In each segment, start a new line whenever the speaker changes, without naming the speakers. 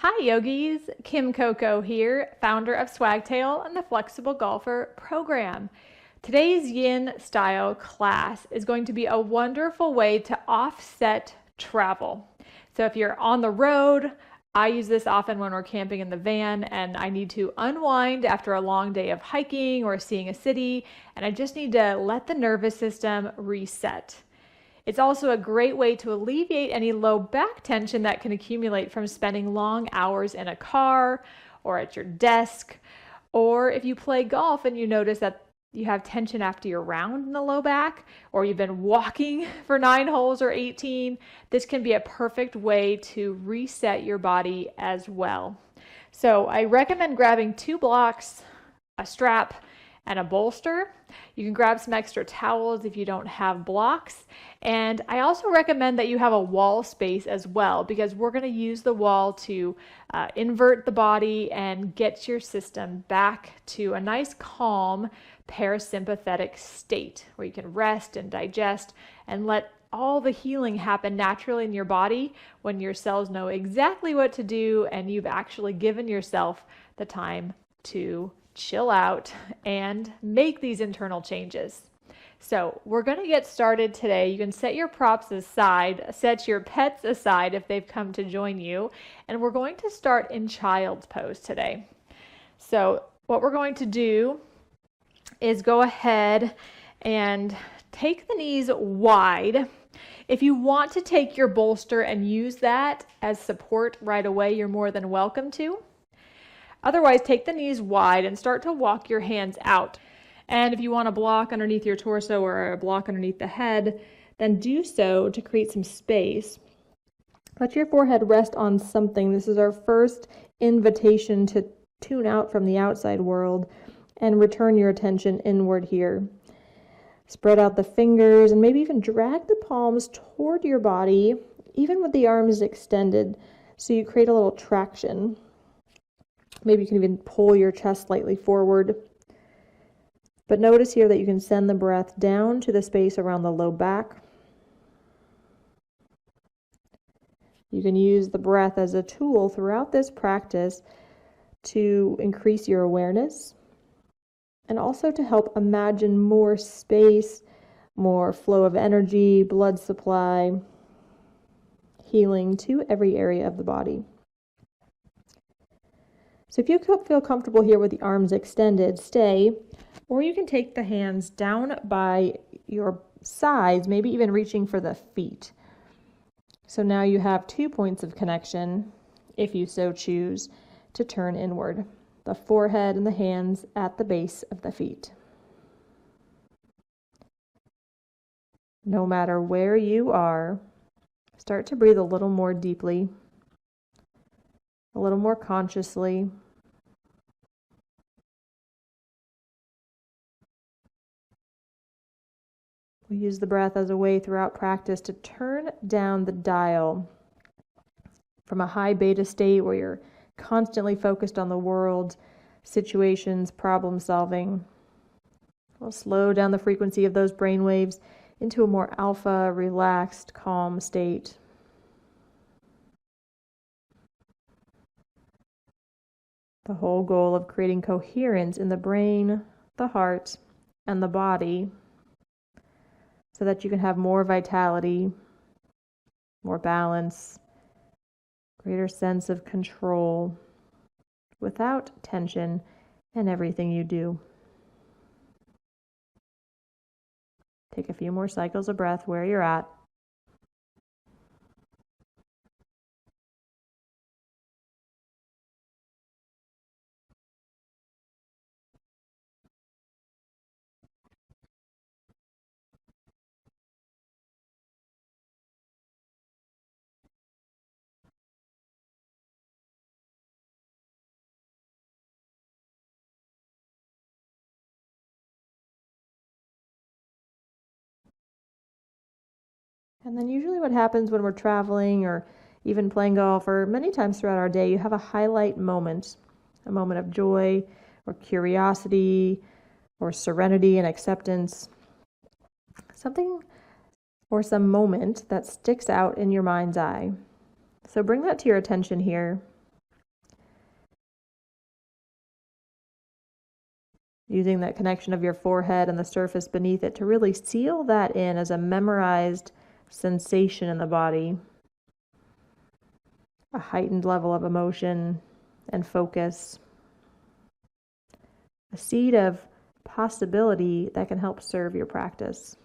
Hi yogis, Kim Coco here, founder of Swagtail and the Flexible Golfer program. Today's yin style class is going to be a wonderful way to offset travel. So if you're on the road, I use this often when we're camping in the van and I need to unwind after a long day of hiking or seeing a city, and I just need to let the nervous system reset. It's also a great way to alleviate any low back tension that can accumulate from spending long hours in a car or at your desk. Or if you play golf and you notice that you have tension after your round in the low back, or you've been walking for 9 holes or 18, this can be a perfect way to reset your body as well. So I recommend grabbing 2 blocks, a strap, and a bolster. You can grab some extra towels if you don't have blocks. And I also recommend that you have a wall space as well, because we're going to use the wall to invert the body and get your system back to a nice calm parasympathetic state where you can rest and digest and let all the healing happen naturally in your body when your cells know exactly what to do and you've actually given yourself the time to chill out and make these internal changes. So we're going to get started today. You can set your props aside, set your pets aside if they've come to join you, and we're going to start in child's pose today. So what we're going to do is go ahead and take the knees wide. If you want to take your bolster and use that as support right away, you're more than welcome to. Otherwise, take the knees wide and start to walk your hands out. And if you want a block underneath your torso or a block underneath the head, then do so to create some space. Let your forehead rest on something. This is our first invitation to tune out from the outside world and return your attention inward here. Spread out the fingers and maybe even drag the palms toward your body, even with the arms extended, so you create a little traction. Maybe you can even pull your chest slightly forward. But notice here that you can send the breath down to the space around the low back. You can use the breath as a tool throughout this practice to increase your awareness and also to help imagine more space, more flow of energy, blood supply, healing to every area of the body. So if you feel comfortable here with the arms extended, stay, or you can take the hands down by your sides, maybe even reaching for the feet. So now you have 2 points of connection, if you so choose, to turn inward. The forehead and the hands at the base of the feet. No matter where you are, start to breathe a little more deeply, a little more consciously. We use the breath as a way throughout practice to turn down the dial from a high beta state where you're constantly focused on the world, situations, problem solving. We'll slow down the frequency of those brain waves into a more alpha, relaxed, calm state. The whole goal of creating coherence in the brain, the heart, and the body, so that you can have more vitality, more balance, greater sense of control without tension in everything you do. Take a few more cycles of breath where you're at. And then usually what happens when we're traveling or even playing golf or many times throughout our day, you have a highlight moment, a moment of joy or curiosity or serenity and acceptance. Something or some moment that sticks out in your mind's eye. So bring that to your attention here. using that connection of your forehead and the surface beneath it to really seal that in as a memorized sensation in the body, a heightened level of emotion and focus, a seed of possibility that can help serve your practice.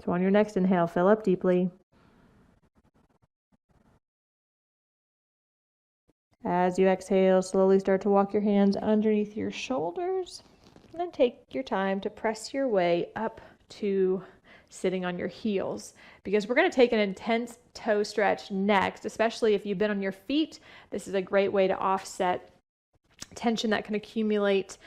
So on your next inhale, fill up deeply. As you exhale, slowly start to walk your hands underneath your shoulders, and then take your time to press your way up to sitting on your heels, because we're going to take an intense toe stretch next, especially if you've been on your feet. This is a great way to offset tension that can accumulate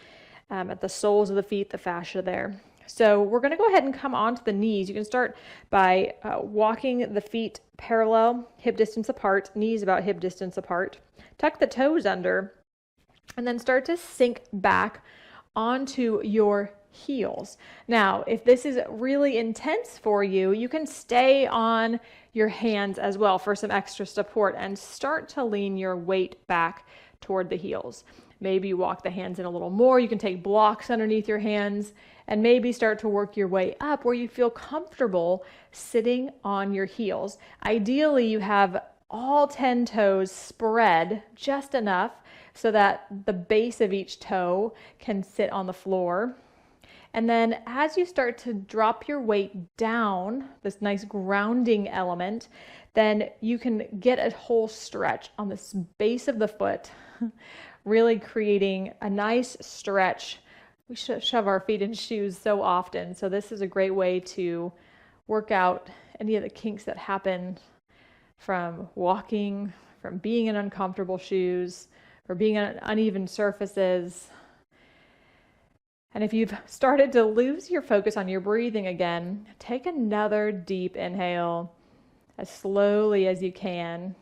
at the soles of the feet, the fascia there. So we're going to go ahead and come onto the knees. You can start by walking the feet parallel, hip distance apart, knees about hip distance apart. Tuck the toes under, and then start to sink back onto your heels. Now, if this is really intense for you, you can stay on your hands as well for some extra support and start to lean your weight back toward the heels. Maybe you walk the hands in a little more. You can take blocks underneath your hands and maybe start to work your way up where you feel comfortable sitting on your heels. Ideally, you have all 10 toes spread just enough so that the base of each toe can sit on the floor. And then as you start to drop your weight down, this nice grounding element, then you can get a whole stretch on this base of the foot, really creating a nice stretch. We shove our feet in shoes so often, so this is a great way to work out any of the kinks that happen from walking, from being in uncomfortable shoes, or being on uneven surfaces. And if you've started to lose your focus on your breathing again, take another deep inhale as slowly as you can,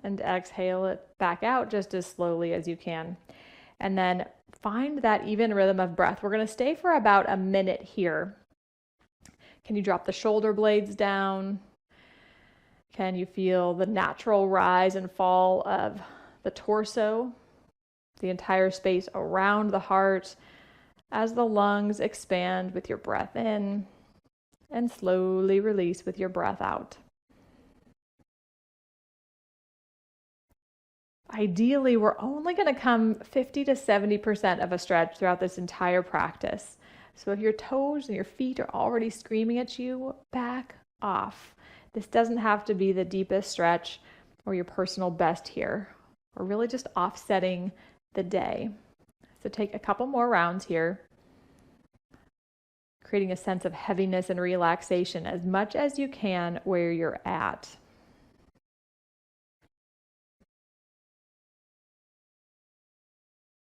and exhale it back out just as slowly as you can. And then find that even rhythm of breath. We're going to stay for about a minute here. Can you drop the shoulder blades down? Can you feel the natural rise and fall of the torso, the entire space around the heart as the lungs expand with your breath in and slowly release with your breath out? Ideally, we're only going to come 50 to 70% of a stretch throughout this entire practice. So if your toes and your feet are already screaming at you, back off. This doesn't have to be the deepest stretch or your personal best here. We're really just offsetting the day. So take a couple more rounds here, creating a sense of heaviness and relaxation as much as you can where you're at.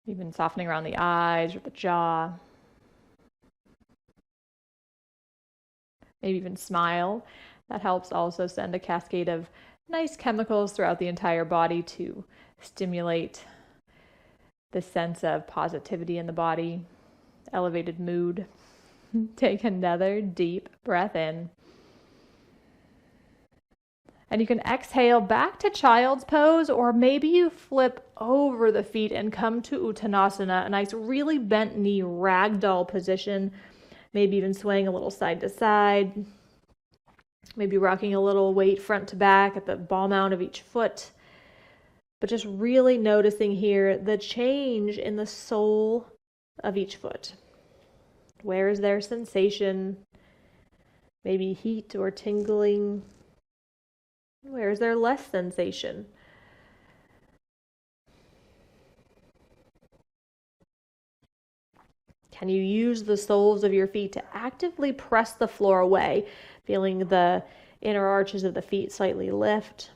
Even softening around the eyes or the jaw. Maybe even smile. That helps also send a cascade of nice chemicals throughout the entire body to stimulate the sense of positivity in the body, elevated mood. Take another deep breath in. And you can exhale back to child's pose, or maybe you flip over the feet and come to Uttanasana, a nice really bent knee ragdoll position, maybe even swaying a little side to side, maybe rocking a little weight front to back at the ball mount of each foot, but just really noticing here the change in the sole of each foot. Where is there sensation? Maybe heat or tingling. Where is there less sensation? Can you use the soles of your feet to actively press the floor away, feeling the inner arches of the feet slightly lift?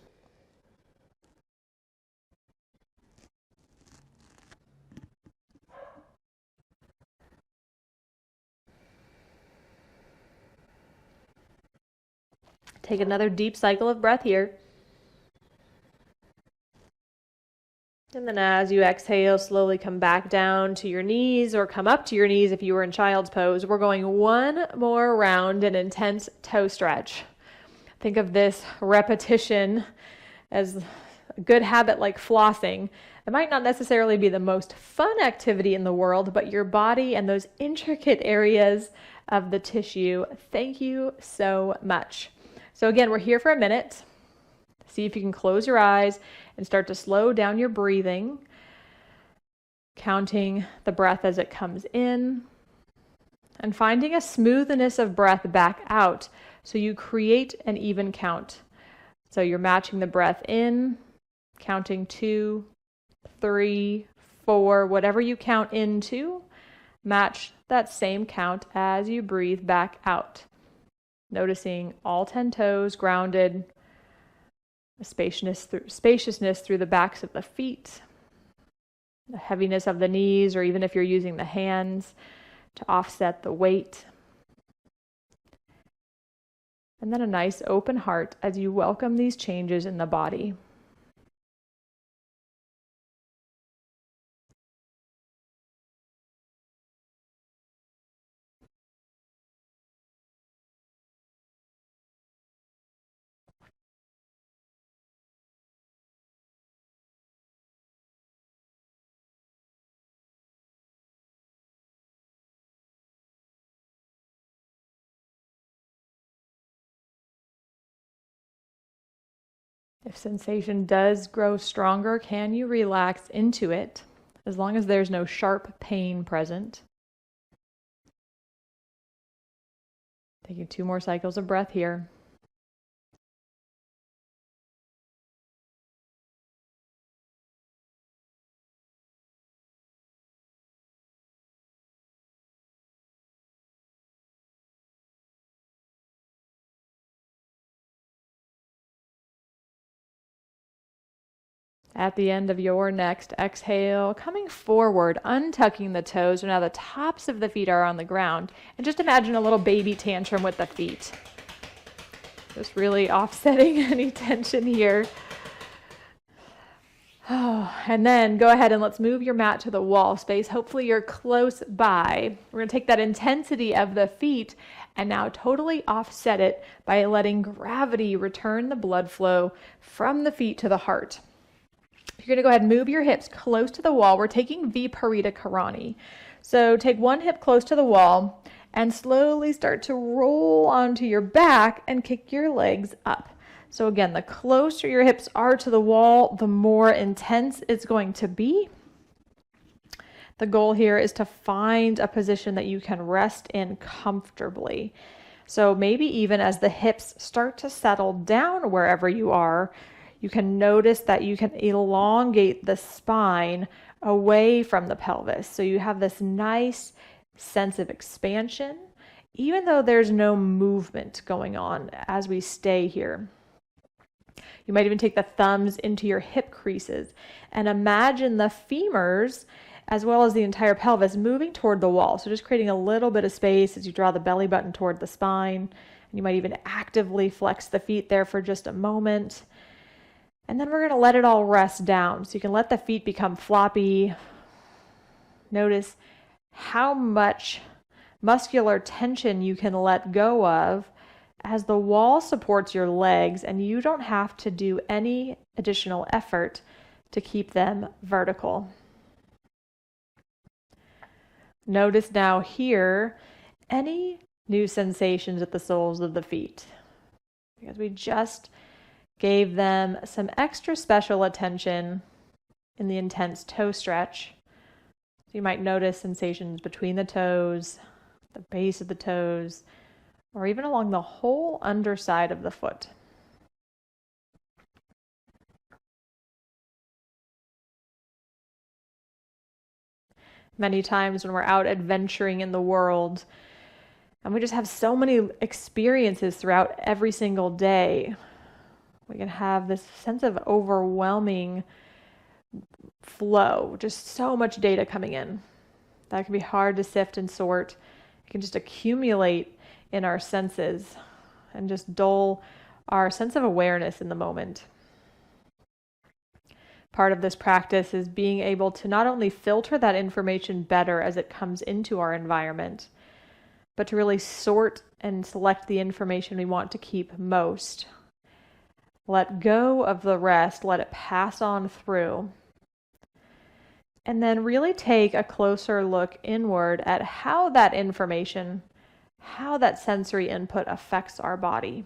Take another deep cycle of breath here. And then as you exhale, slowly come back down to your knees or come up to your knees if you were in child's pose. We're going one more round, an intense toe stretch. Think of this repetition as a good habit like flossing, it might not necessarily be the most fun activity in the world, but your body and those intricate areas of the tissue, thank you so much. So again, we're here for a minute. See if you can close your eyes and start to slow down your breathing, counting the breath as it comes in, and finding a smoothness of breath back out so you create an even count. So you're matching the breath in, counting 2, 3, 4, whatever you count into, match that same count as you breathe back out. Noticing all 10 toes grounded, the spaciousness through the backs of the feet, the heaviness of the knees, or even if you're using the hands to offset the weight. And then a nice open heart as you welcome these changes in the body. If sensation does grow stronger, can you relax into it as long as there's no sharp pain present? Taking 2 more cycles of breath here. At the end of your next exhale, coming forward, untucking the toes, so now the tops of the feet are on the ground. And just imagine a little baby tantrum with the feet. Just really offsetting any tension here. Oh, and then go ahead and let's move your mat to the wall space. Hopefully you're close by. We're going to take that intensity of the feet and now totally offset it by letting gravity return the blood flow from the feet to the heart. You're going to go ahead and move your hips close to the wall. We're taking Viparita Karani. So take one hip close to the wall and slowly start to roll onto your back and kick your legs up. So again, the closer your hips are to the wall, the more intense it's going to be. The goal here is to find a position that you can rest in comfortably. So maybe even as the hips start to settle down wherever you are, you can notice that you can elongate the spine away from the pelvis. So you have this nice sense of expansion, even though there's no movement going on as we stay here. You might even take the thumbs into your hip creases and imagine the femurs as well as the entire pelvis moving toward the wall. So just creating a little bit of space as you draw the belly button toward the spine. And you might even actively flex the feet there for just a moment. And then we're going to let it all rest down. So you can let the feet become floppy. Notice how much muscular tension you can let go of as the wall supports your legs and you don't have to do any additional effort to keep them vertical. Notice now here any new sensations at the soles of the feet, because we just gave them some extra special attention in the intense toe stretch. So you might notice sensations between the toes, the base of the toes, or even along the whole underside of the foot. Many times when we're out adventuring in the world, and we just have so many experiences throughout every single day, we can have this sense of overwhelming flow, just so much data coming in. That can be hard to sift and sort. It can just accumulate in our senses and just dull our sense of awareness in the moment. Part of this practice is being able to not only filter that information better as it comes into our environment, but to really sort and select the information we want to keep most. Let go of the rest, let it pass on through. And then really take a closer look inward at how that information, how that sensory input affects our body.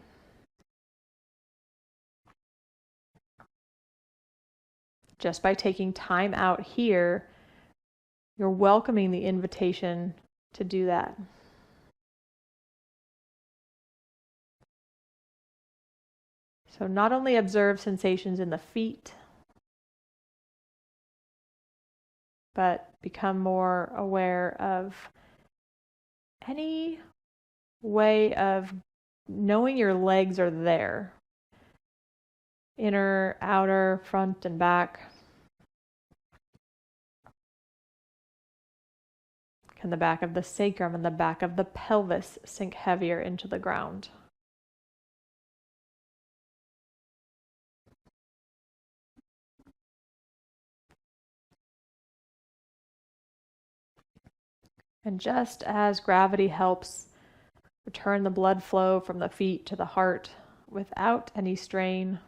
Just by taking time out here, you're welcoming the invitation to do that. So not only observe sensations in the feet, but become more aware of any way of knowing your legs are there. Inner, outer, front, and back. Can the back of the sacrum and the back of the pelvis sink heavier into the ground? And just as gravity helps return the blood flow from the feet to the heart without any strain,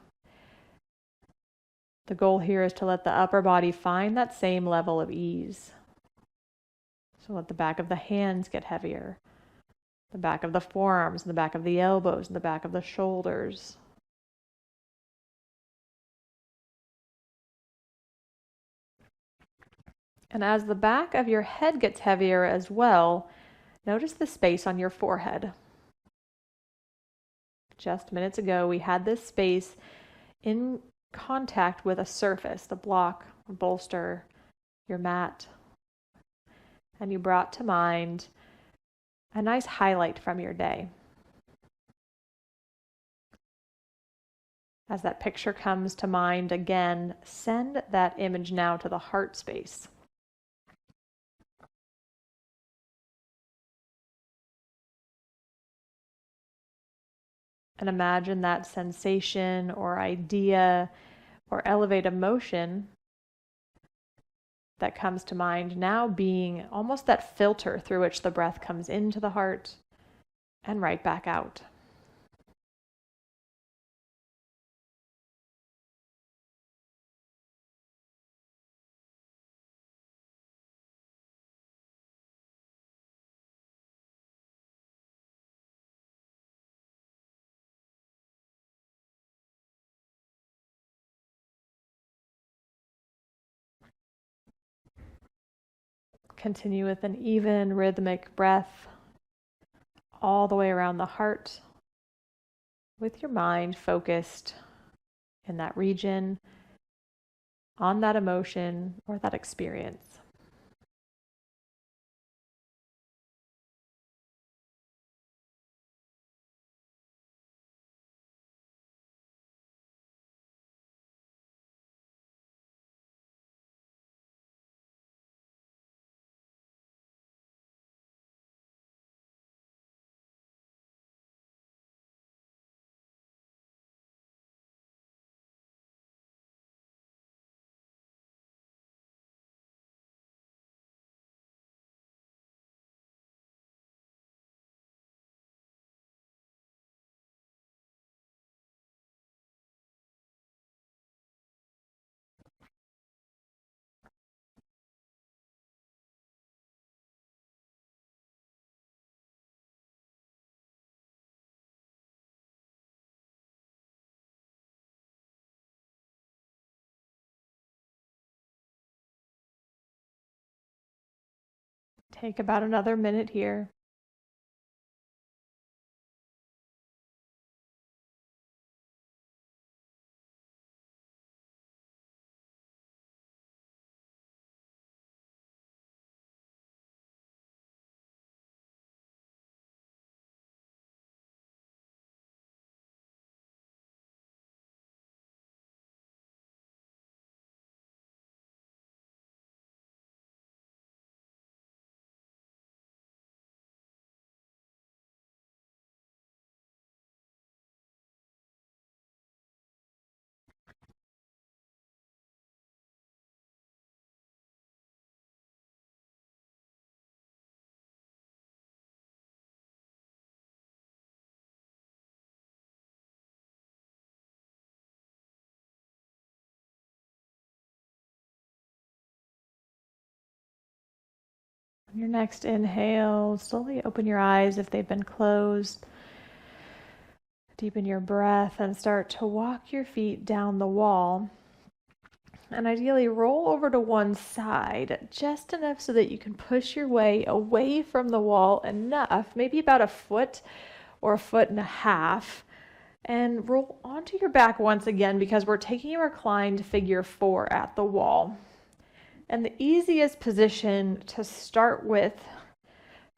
the goal here is to let the upper body find that same level of ease. So let the back of the hands get heavier, the back of the forearms, and the back of the elbows, and the back of the shoulders. And as the back of your head gets heavier as well, notice the space on your forehead. Just minutes ago, we had this space in contact with a surface, the block, a bolster, your mat, and you brought to mind a nice highlight from your day. As that picture comes to mind again, send that image now to the heart space. And imagine that sensation or idea or elevate emotion that comes to mind now being almost that filter through which the breath comes into the heart and right back out. Continue with an even rhythmic breath all the way around the heart, with your mind focused in that region, on that emotion or that experience. Take about another minute here. On your next inhale, slowly open your eyes if they've been closed. Deepen your breath and start to walk your feet down the wall. And ideally roll over to one side, just enough so that you can push your way away from the wall enough, maybe about a foot or a foot and a half, and roll onto your back once again because we're taking a reclined figure 4 at the wall. And the easiest position to start with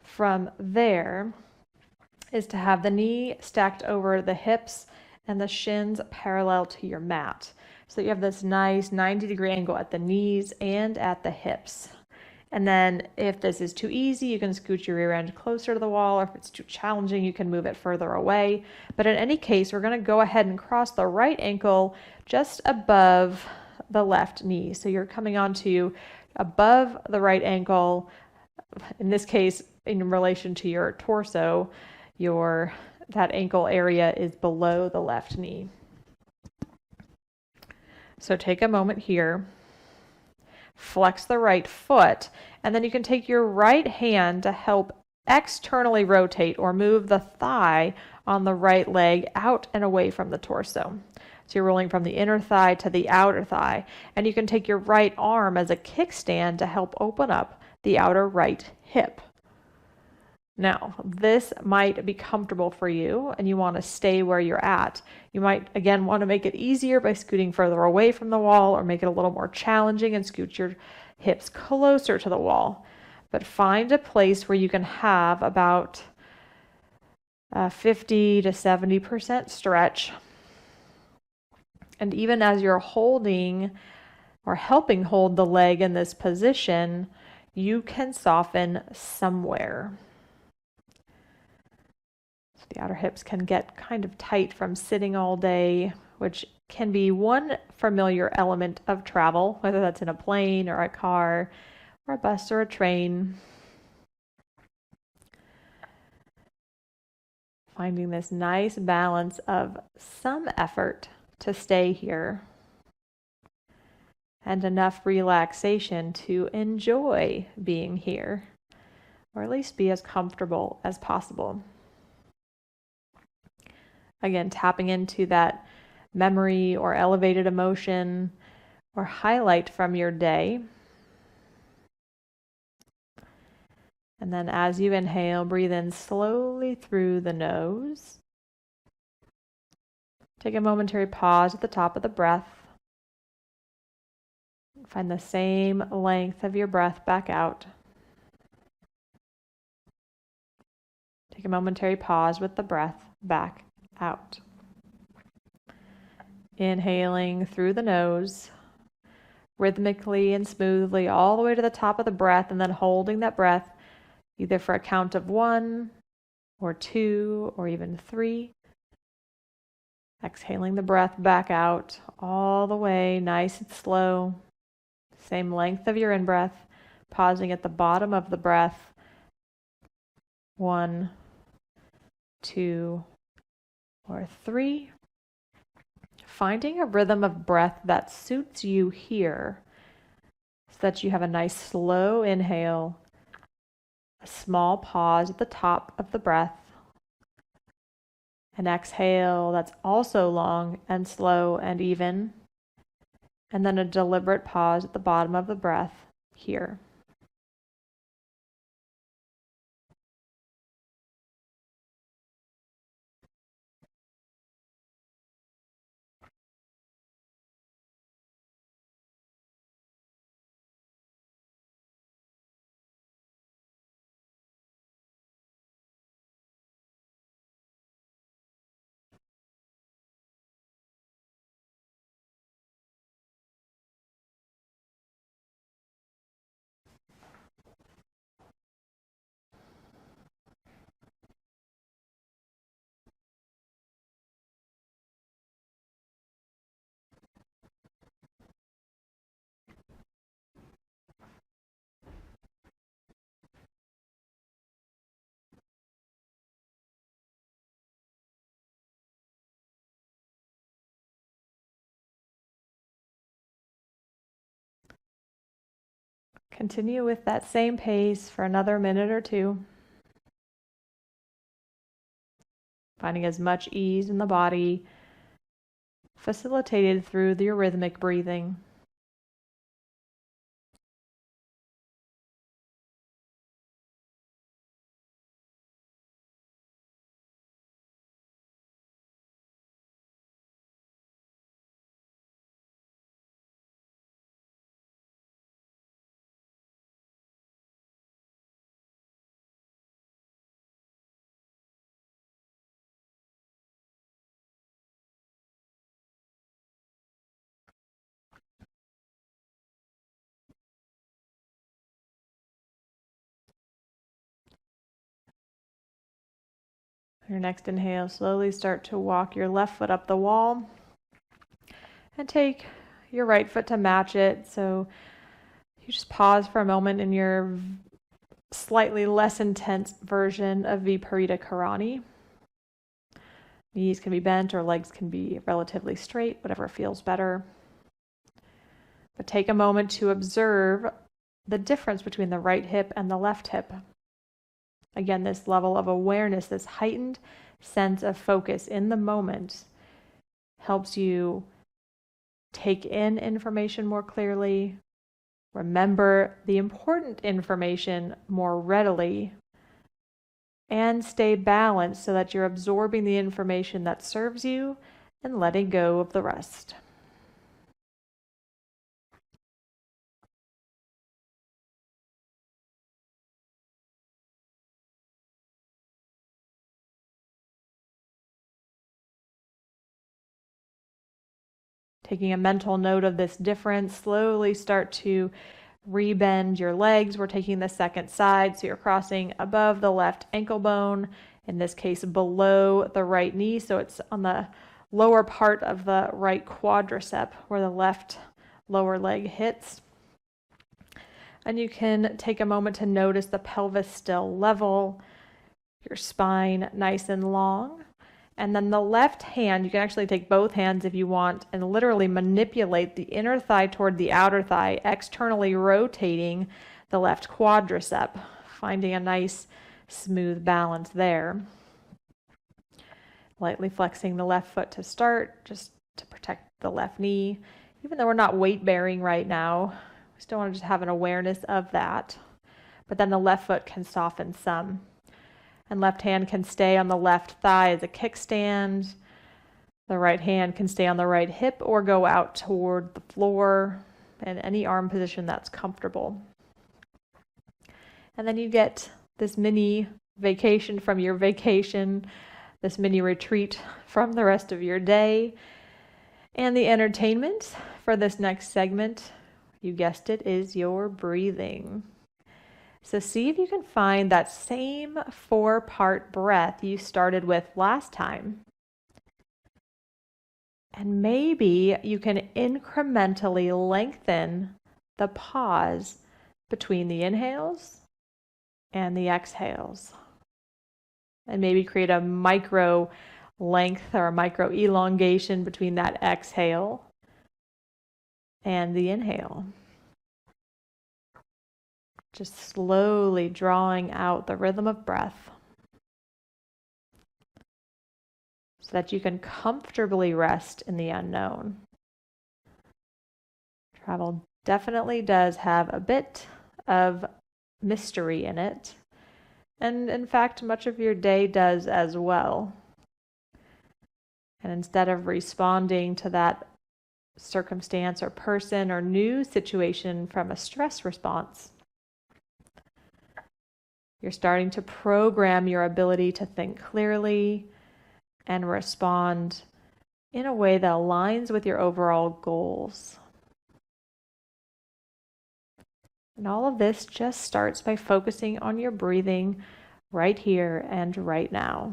from there is to have the knee stacked over the hips and the shins parallel to your mat. So you have this nice 90-degree angle at the knees and at the hips. And then if this is too easy, you can scoot your rear end closer to the wall, or if it's too challenging, you can move it further away. But in any case, we're going to go ahead and cross the right ankle just above the left knee. So you're coming onto above the right ankle, in this case, in relation to your torso, that ankle area is below the left knee. So take a moment here, flex the right foot, and then you can take your right hand to help externally rotate or move the thigh on the right leg out and away from the torso. So you're rolling from the inner thigh to the outer thigh, and you can take your right arm as a kickstand to help open up the outer right hip. Now, this might be comfortable for you and you want to stay where you're at. You might, again, want to make it easier by scooting further away from the wall, or make it a little more challenging and scoot your hips closer to the wall. But find a place where you can have about 50 to 70% stretch. And even as you're holding or helping hold the leg in this position, you can soften somewhere. The outer hips can get kind of tight from sitting all day, which can be one familiar element of travel, whether that's in a plane or a car or a bus or a train. Finding this nice balance of some effort to stay here and enough relaxation to enjoy being here, or at least be as comfortable as possible. Again, tapping into that memory or elevated emotion or highlight from your day. And then as you inhale, breathe in slowly through the nose. Take a momentary pause at the top of the breath. Find the same length of your breath back out. Take a momentary pause with the breath back out. Inhaling through the nose, rhythmically and smoothly all the way to the top of the breath, and then holding that breath either for a count of 1 or 2 or even 3. Exhaling the breath back out all the way, nice and slow. Same length of your in-breath, pausing at the bottom of the breath. 1, 2, or 3. Finding a rhythm of breath that suits you here so that you have a nice slow inhale, a small pause at the top of the breath, an exhale that's also long and slow and even, and then a deliberate pause at the bottom of the breath here. Continue with that same pace for another minute or two, finding as much ease in the body, facilitated through your rhythmic breathing. Your next inhale, slowly start to walk your left foot up the wall and take your right foot to match it. So you just pause for a moment in your slightly less intense version of Viparita Karani. Knees can be bent or legs can be relatively straight, whatever feels better. But take a moment to observe the difference between the right hip and the left hip. Again, this level of awareness, this heightened sense of focus in the moment helps you take in information more clearly, remember the important information more readily, and stay balanced so that you're absorbing the information that serves you and letting go of the rest. Taking a mental note of this difference, slowly start to rebend your legs. We're taking the second side, so you're crossing above the left ankle bone, in this case below the right knee, so it's on the lower part of the right quadricep where the left lower leg hits. And you can take a moment to notice the pelvis still level, your spine nice and long. And then the left hand, you can actually take both hands if you want and literally manipulate the inner thigh toward the outer thigh, externally rotating the left quadricep, finding a nice smooth balance there. Lightly flexing the left foot to start, just to protect the left knee. Even though we're not weight bearing right now, we still want to just have an awareness of that. But then the left foot can soften some. And left hand can stay on the left thigh as a kickstand. The right hand can stay on the right hip or go out toward the floor in any arm position that's comfortable. And then you get this mini vacation from your vacation, this mini retreat from the rest of your day. And the entertainment for this next segment, you guessed it, is your breathing. So see if you can find that same 4-part breath you started with last time. And maybe you can incrementally lengthen the pause between the inhales and the exhales. And maybe create a micro length or a micro elongation between that exhale and the inhale. Just slowly drawing out the rhythm of breath so that you can comfortably rest in the unknown. Travel definitely does have a bit of mystery in it, and in fact, much of your day does as well. And instead of responding to that circumstance or person or new situation from a stress response, you're starting to program your ability to think clearly and respond in a way that aligns with your overall goals. And all of this just starts by focusing on your breathing right here and right now.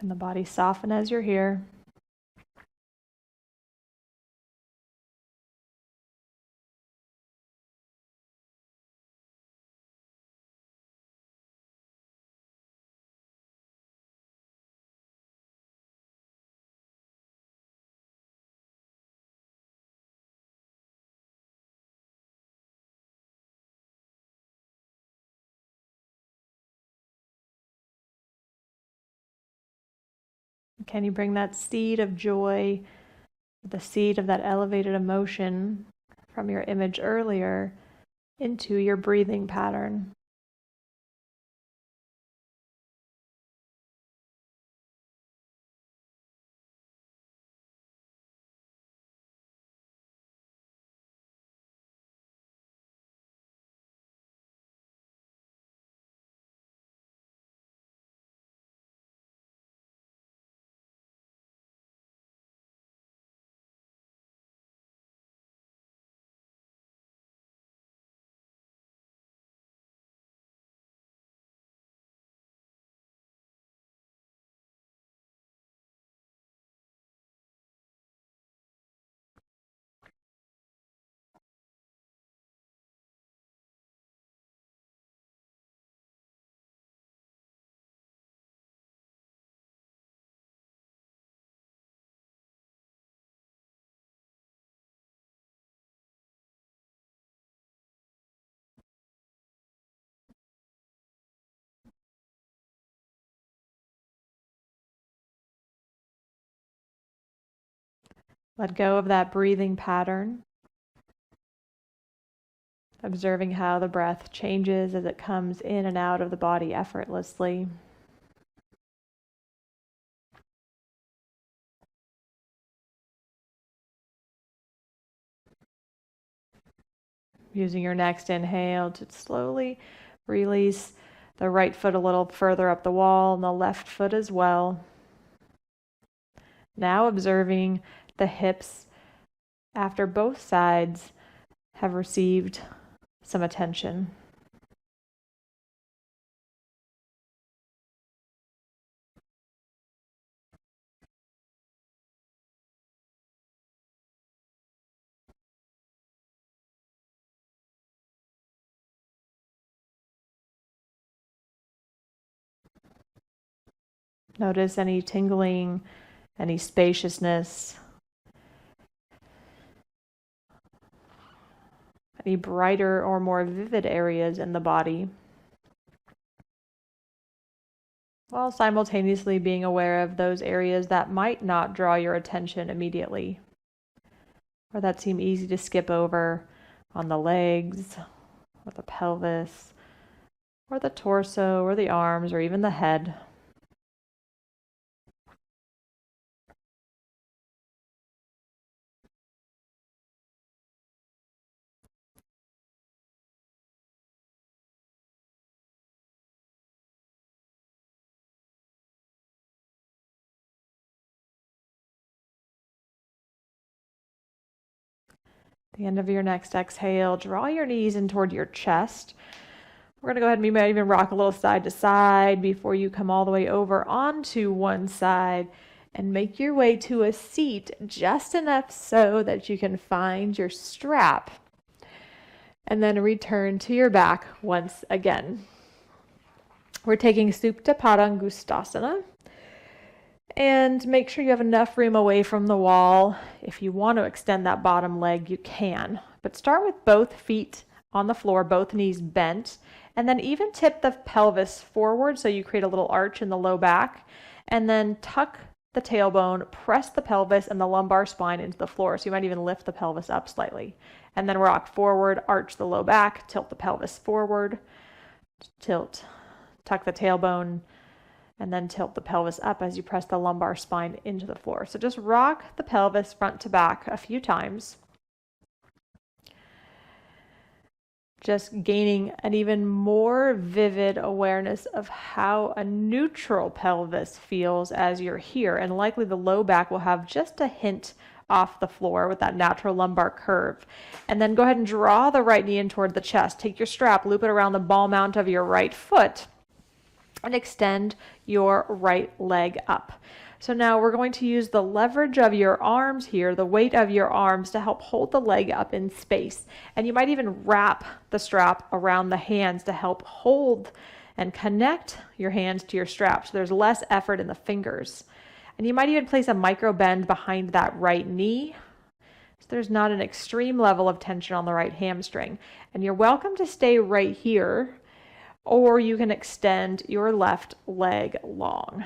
Can the body soften as you're here? Can you bring that seed of joy, the seed of that elevated emotion from your image earlier into your breathing pattern? Let go of that breathing pattern, observing how the breath changes as it comes in and out of the body effortlessly. Using your next inhale to slowly release the right foot a little further up the wall and the left foot as well. Now observing the hips after both sides have received some attention. Notice any tingling, any spaciousness, any brighter or more vivid areas in the body, while simultaneously being aware of those areas that might not draw your attention immediately, or that seem easy to skip over on the legs, or the pelvis, or the torso, or the arms, or even the head. The end of your next exhale, draw your knees in toward your chest. We're going to go ahead and you might even rock a little side to side before you come all the way over onto one side and make your way to a seat just enough so that you can find your strap. And then return to your back once again. We're taking Supta Padangustasana. And make sure you have enough room away from the wall. If you want to extend that bottom leg, you can. But start with both feet on the floor, both knees bent, and then even tip the pelvis forward so you create a little arch in the low back, and then tuck the tailbone, press the pelvis and the lumbar spine into the floor. So you might even lift the pelvis up slightly. And then rock forward, arch the low back, tilt the pelvis forward, tuck the tailbone, and then tilt the pelvis up as you press the lumbar spine into the floor. So just rock the pelvis front to back a few times. Just gaining an even more vivid awareness of how a neutral pelvis feels as you're here. And likely the low back will have just a hint off the floor with that natural lumbar curve. And then go ahead and draw the right knee in toward the chest. Take your strap, loop it around the ball mount of your right foot. and extend your right leg up. So now we're going to use the leverage of your arms here, the weight of your arms, to help hold the leg up in space. And you might even wrap the strap around the hands to help hold and connect your hands to your strap so there's less effort in the fingers. And you might even place a micro bend behind that right knee so there's not an extreme level of tension on the right hamstring. And you're welcome to stay right here, or you can extend your left leg long.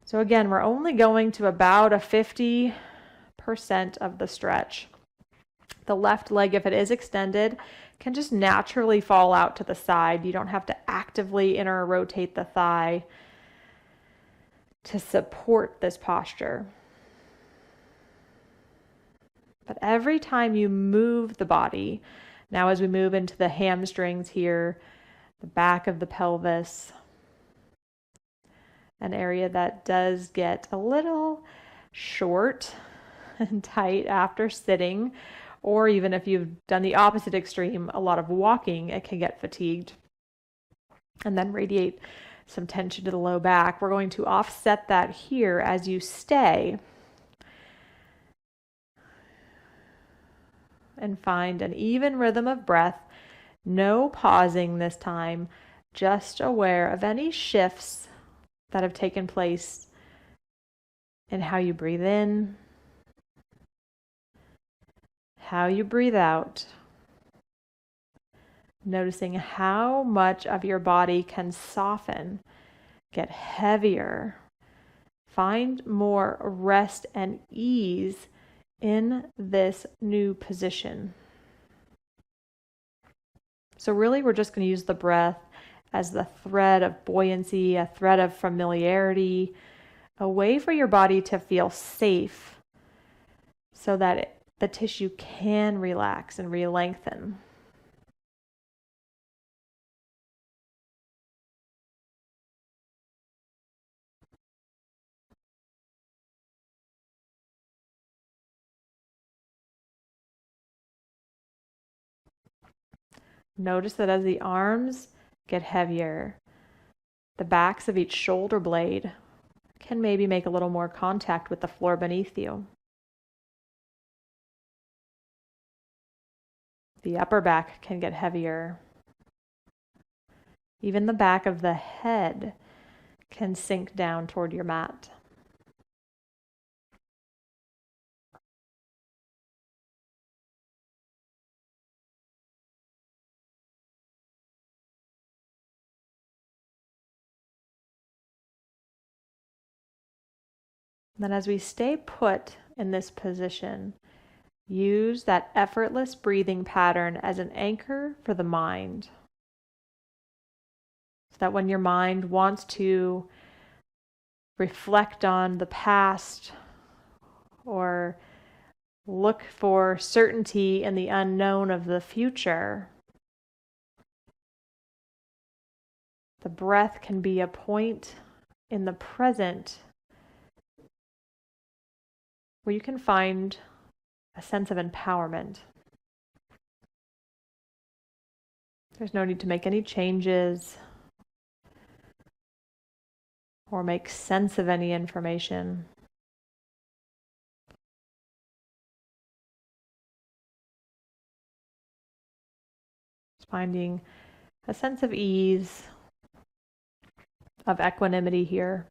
So again, we're only going to about a 50% of the stretch. The left leg, if it is extended, can just naturally fall out to the side. You don't have to actively inner rotate the thigh to support this posture. But every time you move the body, now as we move into the hamstrings here, the back of the pelvis, an area that does get a little short and tight after sitting, or even if you've done the opposite extreme, a lot of walking, it can get fatigued and then radiate some tension to the low back. We're going to offset that here as you stay and find an even rhythm of breath. No pausing this time, just aware of any shifts that have taken place in how you breathe in, how you breathe out, noticing how much of your body can soften, get heavier, find more rest and ease in this new position. So really, we're just going to use the breath as the thread of buoyancy, a thread of familiarity, a way for your body to feel safe so that the tissue can relax and re-lengthen. Notice that as the arms get heavier, the backs of each shoulder blade can maybe make a little more contact with the floor beneath you. The upper back can get heavier. Even the back of the head can sink down toward your mat. Then as we stay put in this position, use that effortless breathing pattern as an anchor for the mind. So that when your mind wants to reflect on the past or look for certainty in the unknown of the future, the breath can be a point in the present where you can find a sense of empowerment. There's no need to make any changes or make sense of any information. Just finding a sense of ease, of equanimity here.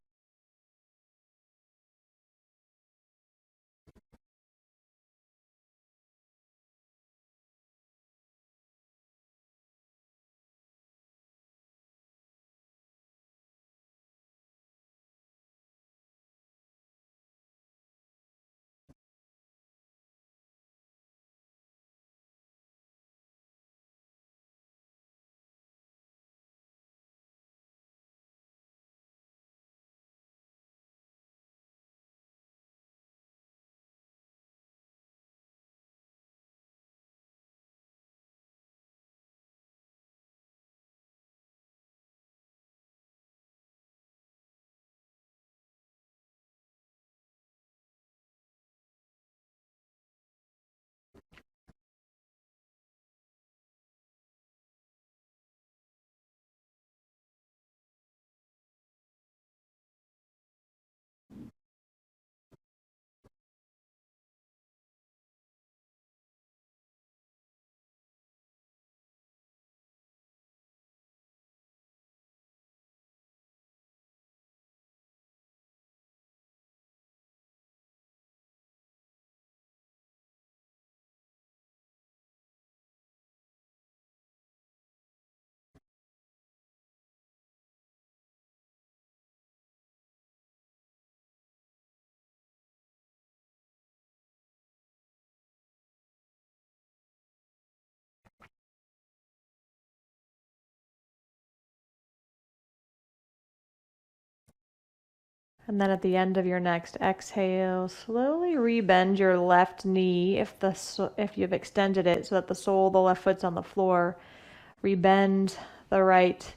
And then at the end of your next exhale, slowly rebend your left knee if you've extended it so that the sole of the left foot's on the floor. Rebend the right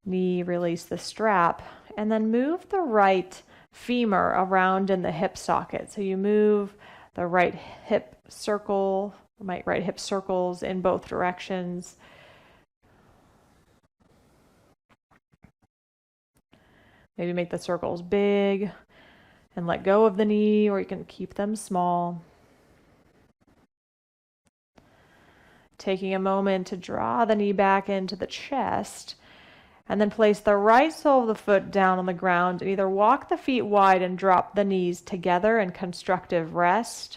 knee, release the strap, and then move the right femur around in the hip socket. So you move the right hip circles in both directions. Maybe make the circles big and let go of the knee, or you can keep them small. Taking a moment to draw the knee back into the chest, and then place the right sole of the foot down on the ground and either walk the feet wide and drop the knees together in constructive rest,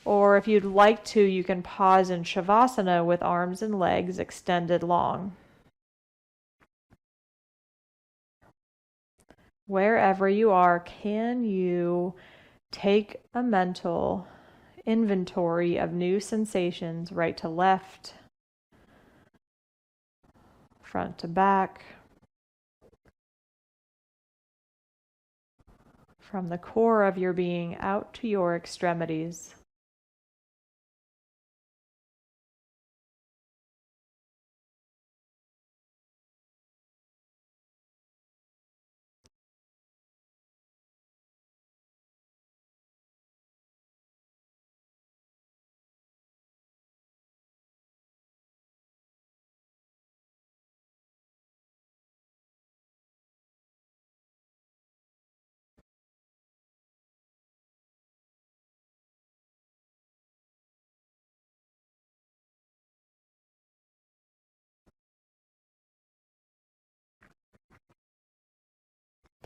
or if you'd like to, you can pause in Shavasana with arms and legs extended long. Wherever you are, can you take a mental inventory of new sensations, right to left, front to back, from the core of your being out to your extremities.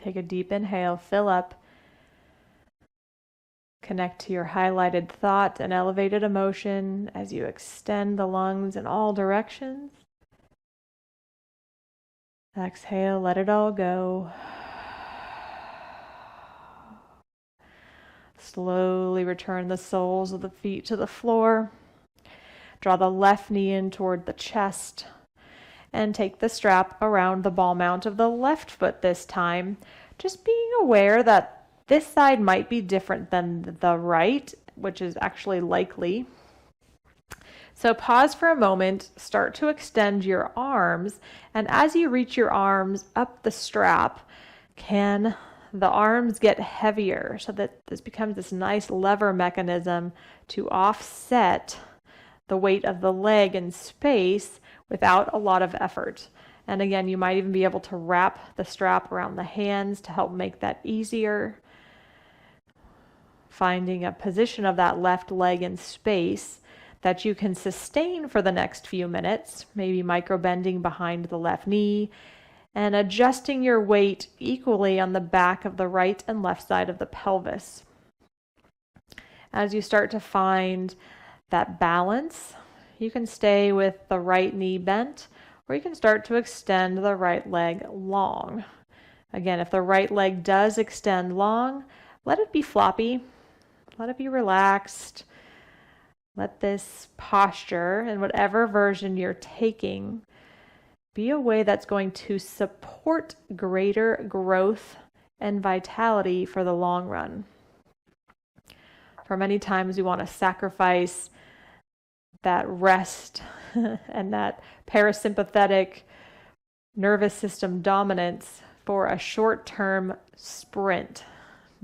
Take a deep inhale, fill up, connect to your highlighted thought and elevated emotion as you extend the lungs in all directions. Exhale, let it all go. Slowly return the soles of the feet to the floor. Draw the left knee in toward the chest and take the strap around the ball mount of the left foot this time. Just being aware that this side might be different than the right, which is actually likely. So pause for a moment, start to extend your arms, and as you reach your arms up the strap, can the arms get heavier so that this becomes this nice lever mechanism to offset the weight of the leg in space without a lot of effort. And again, you might even be able to wrap the strap around the hands to help make that easier. Finding a position of that left leg in space that you can sustain for the next few minutes, maybe micro bending behind the left knee and adjusting your weight equally on the back of the right and left side of the pelvis. As you start to find that balance, you can stay with the right knee bent, or you can start to extend the right leg long. Again, if the right leg does extend long, let it be floppy, let it be relaxed. Let this posture, in whatever version you're taking, be a way that's going to support greater growth and vitality for the long run. For many times we want to sacrifice that rest and that parasympathetic nervous system dominance for a short-term sprint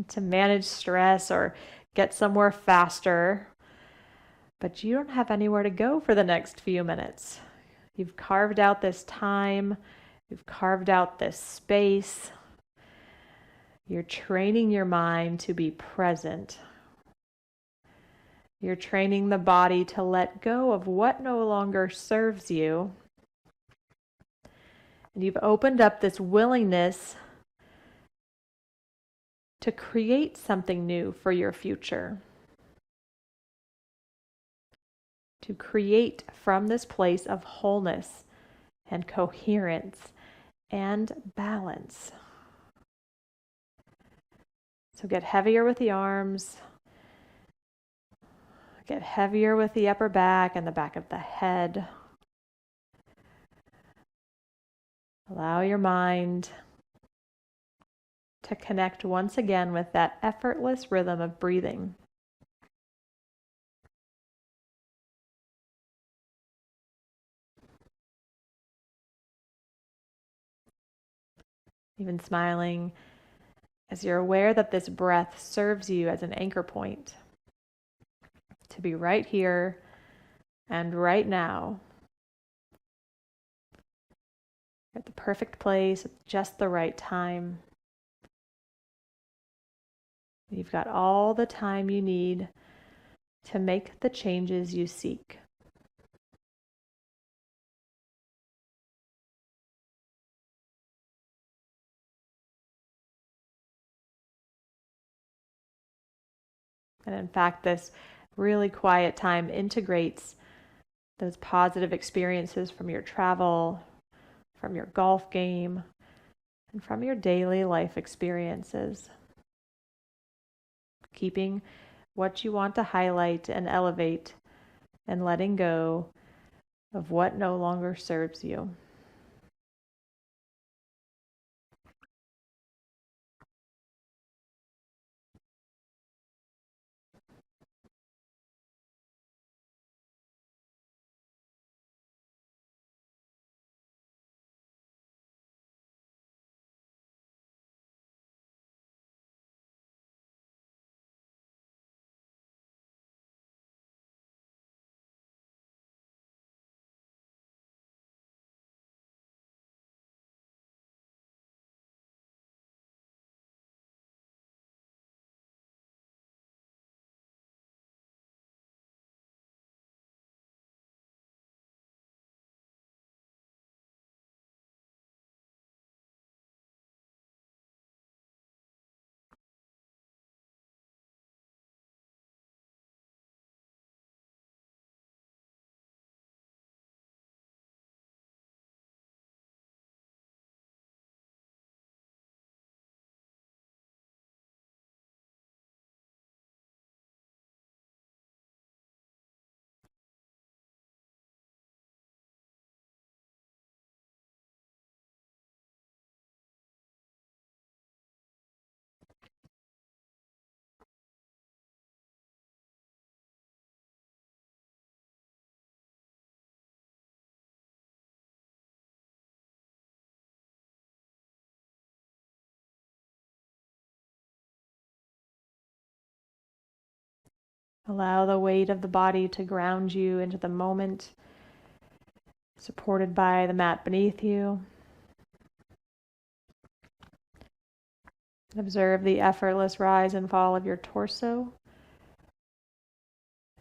to manage stress or get somewhere faster. But you don't have anywhere to go for the next few minutes. You've carved out this time, you've carved out this space. You're training your mind to be present. You're training the body to let go of what no longer serves you. And you've opened up this willingness to create something new for your future. To create from this place of wholeness and coherence and balance. So get heavier with the arms, get heavier with the upper back and the back of the head. Allow your mind to connect once again with that effortless rhythm of breathing. Even smiling as you're aware that this breath serves you as an anchor point to be right here and right now, at the perfect place at just the right time. You've got all the time you need to make the changes you seek. And in fact, this really quiet time integrates those positive experiences from your travel, from your golf game, and from your daily life experiences. Keeping what you want to highlight and elevate, and letting go of what no longer serves you. Allow the weight of the body to ground you into the moment, supported by the mat beneath you. Observe the effortless rise and fall of your torso.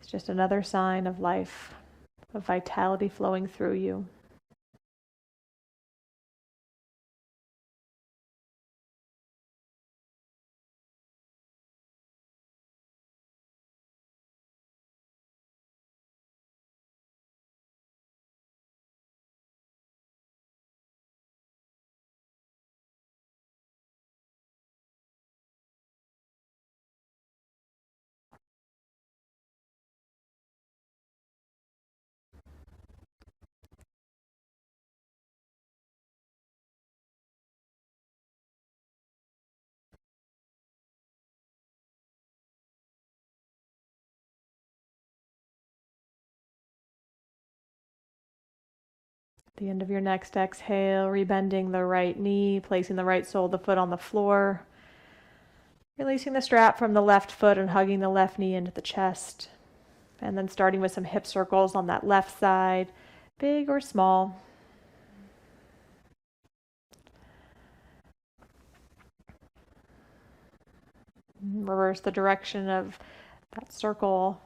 It's just another sign of life, of vitality flowing through you. At the end of your next exhale, rebending the right knee, placing the right sole of the foot on the floor, releasing the strap from the left foot and hugging the left knee into the chest. And then starting with some hip circles on that left side, big or small. Reverse the direction of that circle.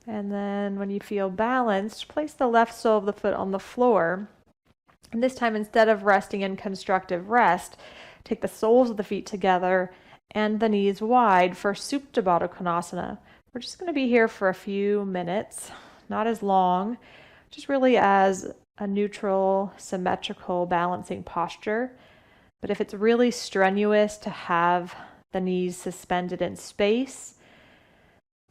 And then when you feel balanced, place the left sole of the foot on the floor. And this time, instead of resting in constructive rest, take the soles of the feet together and the knees wide for Supta Baddha Konasana. We're just going to be here for a few minutes, not as long, just really as a neutral, symmetrical, balancing posture. But if it's really strenuous to have the knees suspended in space,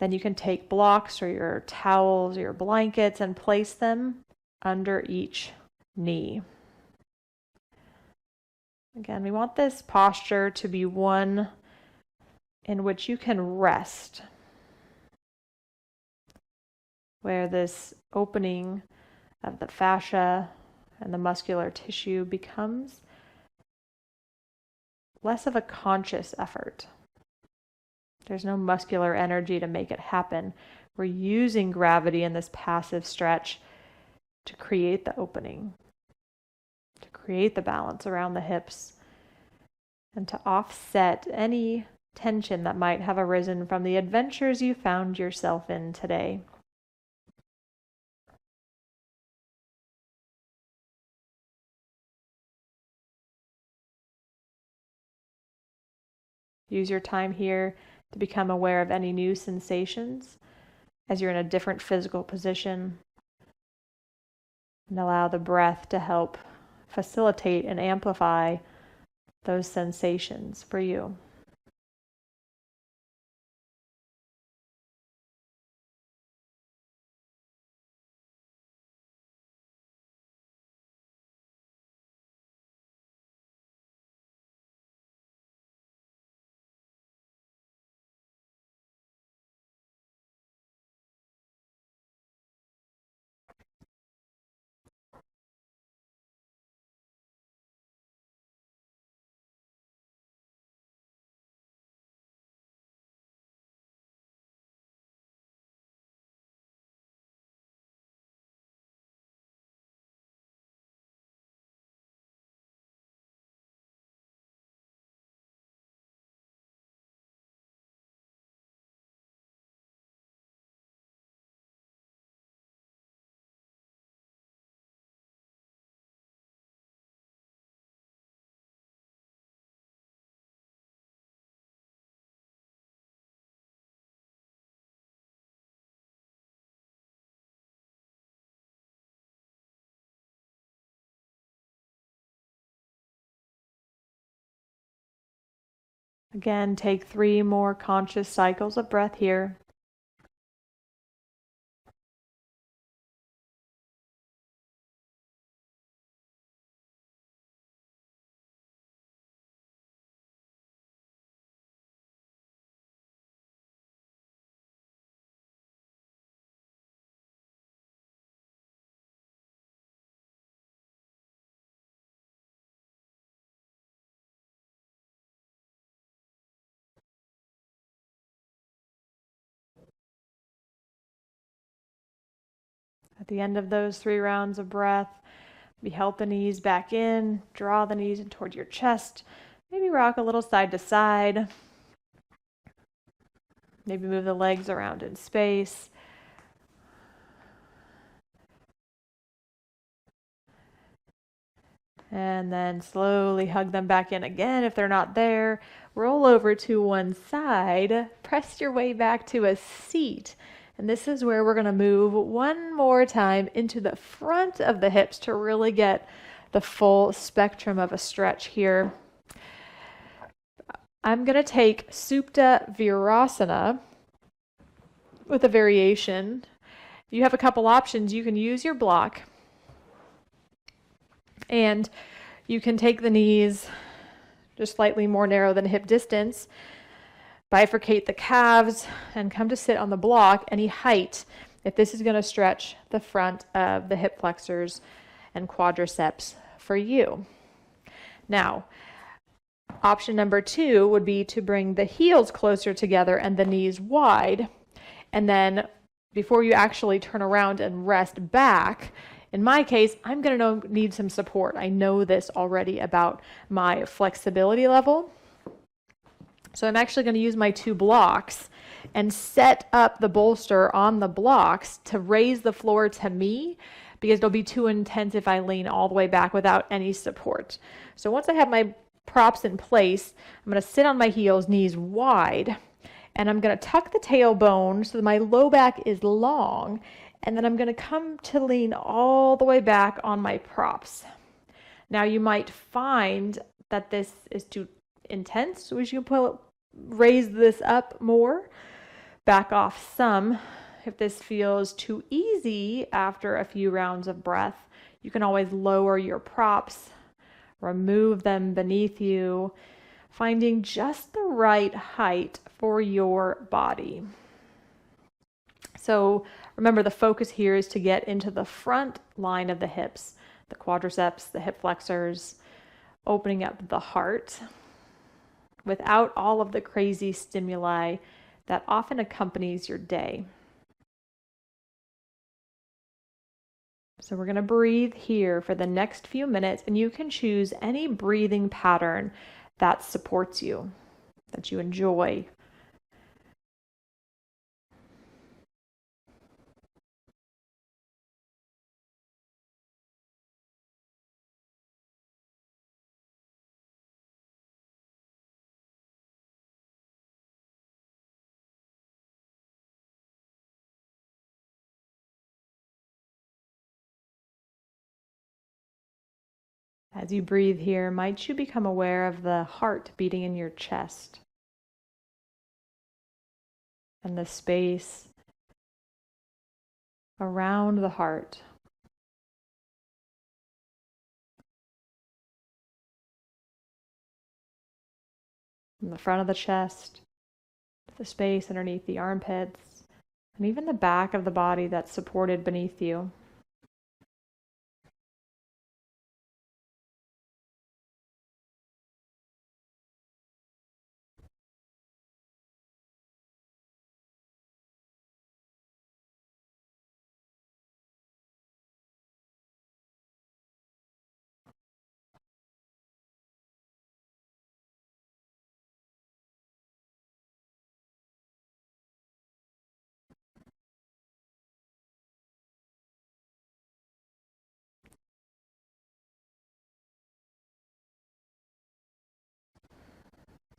Then you can take blocks or your towels or your blankets and place them under each knee. Again, we want this posture to be one in which you can rest, where this opening of the fascia and the muscular tissue becomes less of a conscious effort. There's no muscular energy to make it happen. We're using gravity in this passive stretch to create the opening, to create the balance around the hips, and to offset any tension that might have arisen from the adventures you found yourself in today. Use your time here to become aware of any new sensations as you're in a different physical position, and allow the breath to help facilitate and amplify those sensations for you. Again, take 3 more conscious cycles of breath here. At the end of those 3 rounds of breath, maybe help the knees back in, draw the knees in toward your chest, maybe rock a little side to side, maybe move the legs around in space. And then slowly hug them back in again if they're not there. Roll over to one side, press your way back to a seat. And this is where we're going to move one more time into the front of the hips to really get the full spectrum of a stretch here. I'm going to take Supta Virasana with a variation. You have a couple options. You can use your block, and you can take the knees just slightly more narrow than hip distance, bifurcate the calves, and come to sit on the block any height if this is going to stretch the front of the hip flexors and quadriceps for you. Now, option number 2 would be to bring the heels closer together and the knees wide, and then before you actually turn around and rest back, in my case, I'm going to need some support. I know this already about my flexibility level. So I'm actually going to use my 2 blocks and set up the bolster on the blocks to raise the floor to me, because it'll be too intense if I lean all the way back without any support. So once I have my props in place, I'm going to sit on my heels, knees wide, and I'm going to tuck the tailbone so that my low back is long, and then I'm going to come to lean all the way back on my props. Now you might find that this is too intense, so we should raise this up more. Back off some. If this feels too easy after a few rounds of breath, you can always lower your props, remove them beneath you, finding just the right height for your body. So remember, the focus here is to get into the front line of the hips, the quadriceps, the hip flexors, opening up the heart without all of the crazy stimuli that often accompanies your day. So we're going to breathe here for the next few minutes, and you can choose any breathing pattern that supports you, that you enjoy. As you breathe here, might you become aware of the heart beating in your chest and the space around the heart. From the front of the chest to the space underneath the armpits, and even the back of the body that's supported beneath you.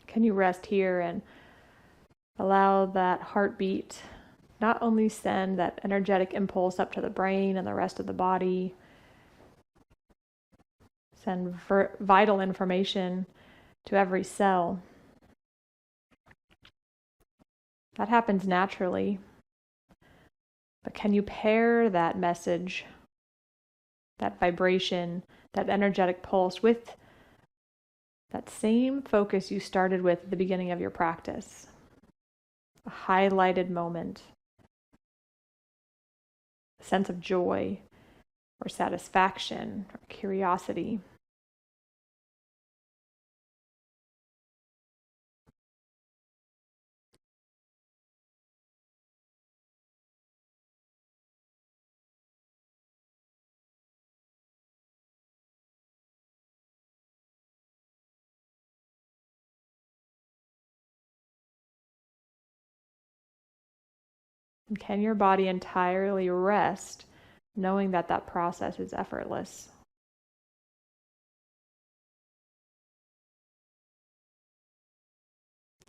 Can you rest here and allow that heartbeat not only send that energetic impulse up to the brain and the rest of the body, send vital information to every cell. That happens naturally. But can you pair that message, that vibration, that energetic pulse with that same focus you started with at the beginning of your practice? A highlighted moment, a sense of joy or satisfaction or curiosity. And can your body entirely rest, knowing that that process is effortless?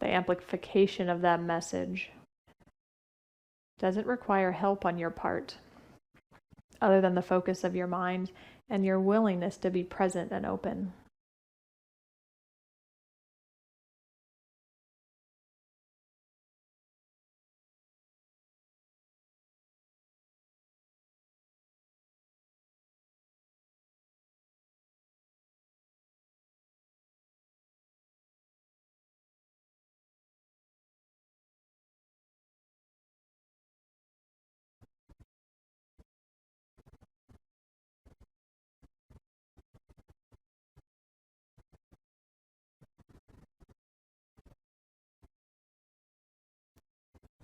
The amplification of that message doesn't require help on your part, other than the focus of your mind and your willingness to be present and open.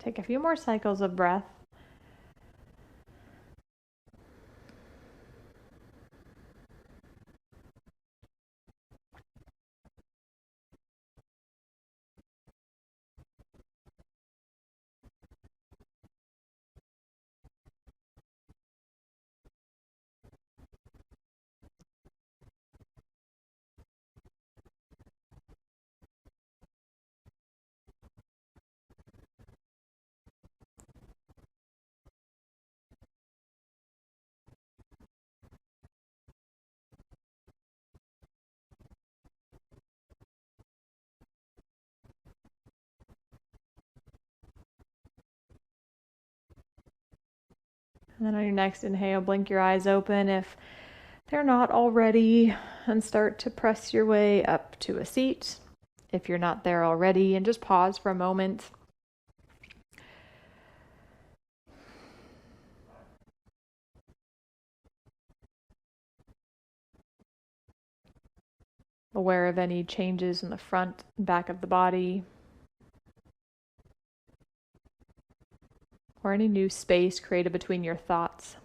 Take a few more cycles of breath. And then on your next inhale, blink your eyes open if they're not already, and start to press your way up to a seat if you're not there already, and just pause for a moment. Aware of any changes in the front and back of the body, or any new space created between your thoughts.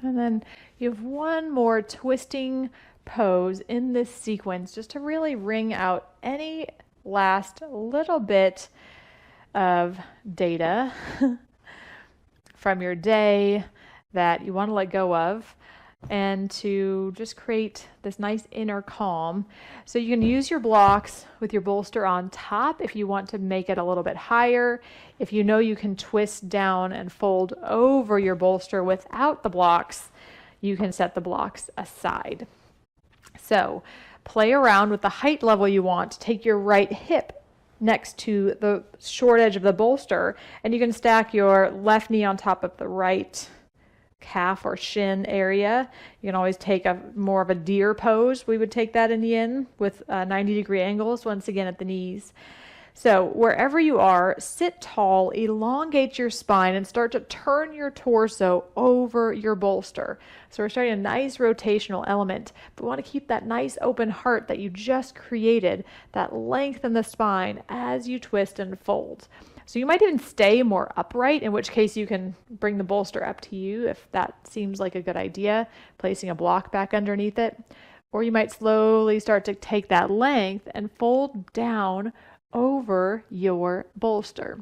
And then you have one more twisting pose in this sequence just to really wring out any last little bit of data from your day that you want to let go of, and to just create this nice inner calm. So you can use your blocks with your bolster on top if you want to make it a little bit higher. If you know you can twist down and fold over your bolster without the blocks, you can set the blocks aside. So play around with the height level you want. Take your right hip next to the short edge of the bolster, and you can stack your left knee on top of the right calf or shin area. You can always take a more of a deer pose. We would take that in yin with 90-degree angles, once again at the knees. So wherever you are, sit tall, elongate your spine, and start to turn your torso over your bolster. So we're starting a nice rotational element, but we want to keep that nice open heart that you just created, that length in the spine as you twist and fold. So you might even stay more upright, in which case you can bring the bolster up to you if that seems like a good idea, placing a block back underneath it. Or you might slowly start to take that length and fold down over your bolster.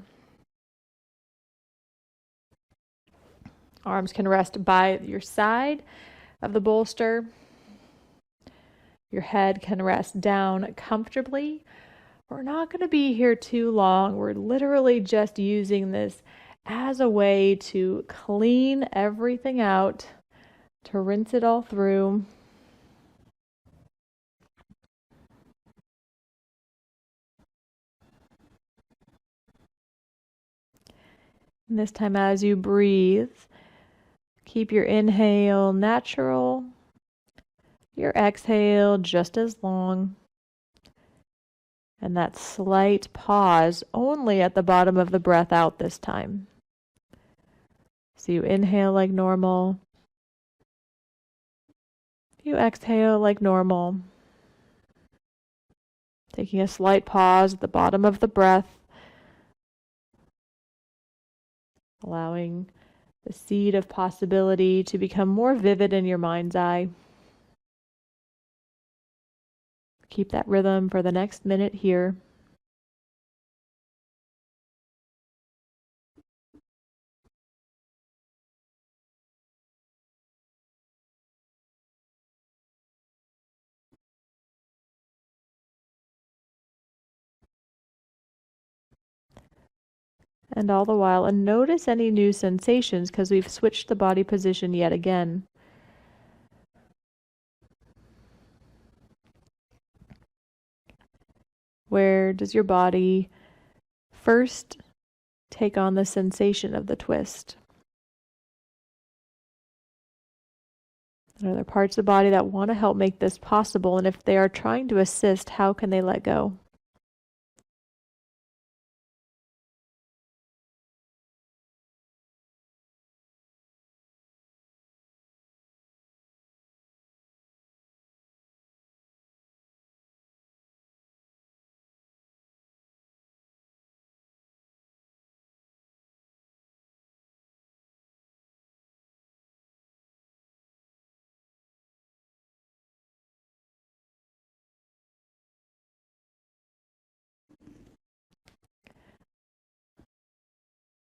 Arms can rest by your side of the bolster. Your head can rest down comfortably. We're not going to be here too long. We're literally just using this as a way to clean everything out, to rinse it all through. And this time, as you breathe, keep your inhale natural, your exhale just as long. And that slight pause only at the bottom of the breath out this time. So you inhale like normal. You exhale like normal. Taking a slight pause at the bottom of the breath. Allowing the seed of possibility to become more vivid in your mind's eye. Keep that rhythm for the next minute here. And all the while, and notice any new sensations because we've switched the body position yet again. Where does your body first take on the sensation of the twist? Are there parts of the body that want to help make this possible? And if they are trying to assist, how can they let go?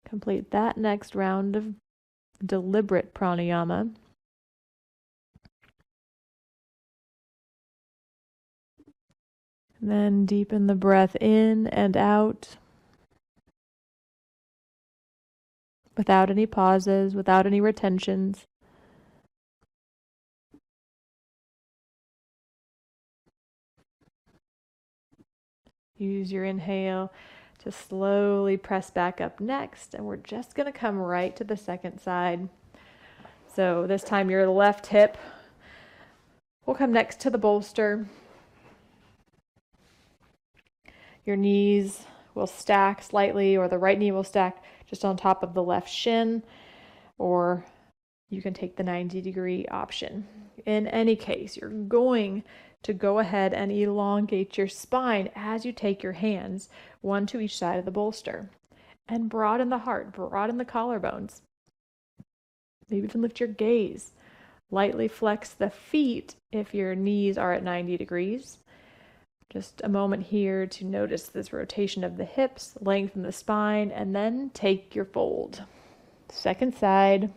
Complete that next round of deliberate pranayama. And then deepen the breath in and out. without any pauses, without any retentions. Use your inhale to slowly press back up next, and we're just going to come right to the second side. So this time your left hip will come next to the bolster. Your knees will stack slightly, or the right knee will stack just on top of the left shin, or you can take the 90-degree option. In any case, you're going to go ahead and elongate your spine as you take your hands, one to each side of the bolster, and broaden the heart, broaden the collarbones. Maybe even lift your gaze. Lightly flex the feet if your knees are at 90 degrees. Just a moment here to notice this rotation of the hips, lengthen the spine, and then take your fold. Second side.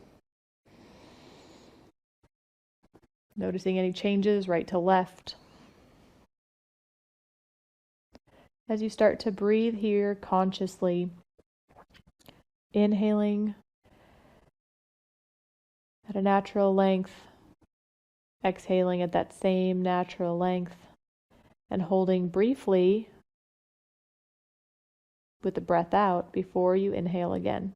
Noticing any changes right to left. As you start to breathe here consciously, inhaling at a natural length, exhaling at that same natural length, and holding briefly with the breath out before you inhale again.